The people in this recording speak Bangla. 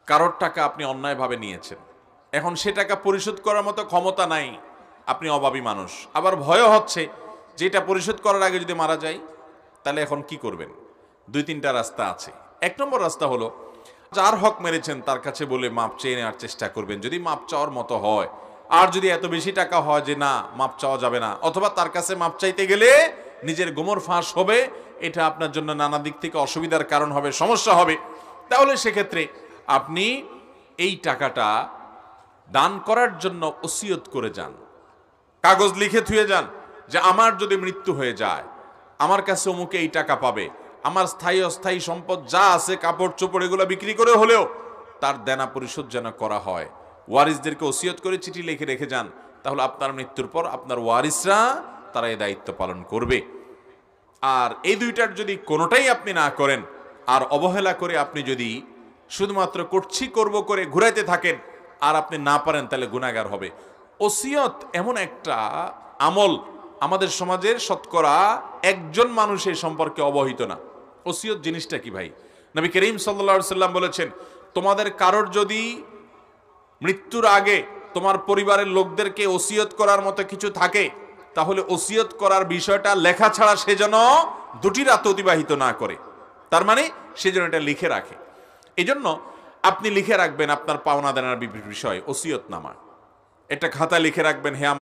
কারোর টাকা আপনি অন্যায়ভাবে নিয়েছেন, এখন সে টাকা পরিশোধ করার মতো ক্ষমতা নাই, আপনি অভাবী মানুষ, আবার ভয়ও হচ্ছে যেটা পরিশোধ করার আগে যদি মারা যায়, তাহলে এখন কি করবেন? দুই তিনটা রাস্তা আছে। এক নম্বর রাস্তা হলো, যার হক মেরেছেন তার কাছে বলে মাপ চেয়ে নেওয়ার চেষ্টা করবেন, যদি মাপ চাওয়ার মতো হয়। আর যদি এত বেশি টাকা হয় যে না, মাপ চাওয়া যাবে না, অথবা তার কাছে মাপ চাইতে গেলে নিজের গোমর ফাঁস হবে, এটা আপনার জন্য নানা দিক থেকে অসুবিধার কারণ হবে, সমস্যা হবে, তাহলে সেক্ষেত্রে আপনি এই টাকাটা দান করার জন্য ওসিয়ত করে যান, কাগজ লিখে থুয়ে যান যে আমার যদি মৃত্যু হয়ে যায় আমার কাছে অমুকে এই টাকা পাবে, আমার স্থায়ী অস্থায়ী সম্পদ যা আছে, কাপড় চোপড়, এগুলো বিক্রি করে হলেও তার দেনা পরিশোধ যেন করা হয়। ওয়ারিসদেরকে ওসিয়ত করে চিঠি লিখে রেখে যান, তাহলে আপনার মৃত্যুর পর আপনার ওয়ারিসরা তারা এই দায়িত্ব পালন করবে। আর এই দুইটার যদি কোনোটাই আপনি না করেন, আর অবহেলা করে আপনি যদি শুধুমাত্র করব করে ঘুরাইতে থাকেন, আর আপনি না পারেন, তাহলে গুনাহগার হবে। ওসিয়ত এমন একটা আমল, আমাদের সমাজের শতকরা একজন মানুষ এই সম্পর্কে অবহিত না। ওসিয়ত জিনিসটা কি ভাই? নবী করিম সাল্লাল্লাহু আলাইহি সাল্লাম বলেছেন, তোমাদের কারোর যদি মৃত্যুর আগে তোমার পরিবারের লোকদেরকে ওসিয়ত করার মতো কিছু থাকে, তাহলে ওসিয়ত করার বিষয়টা লেখা ছাড়া সে যেন দুটি রাত অতিবাহিত না করে, তার মানে সে যেন এটা লিখে রাখে। এই জন্য আপনি লিখে রাখবেন আপনার পাওনা দেনার বিষয়, ওসিয়তনামা একটা খাতা লিখে রাখবেন, হে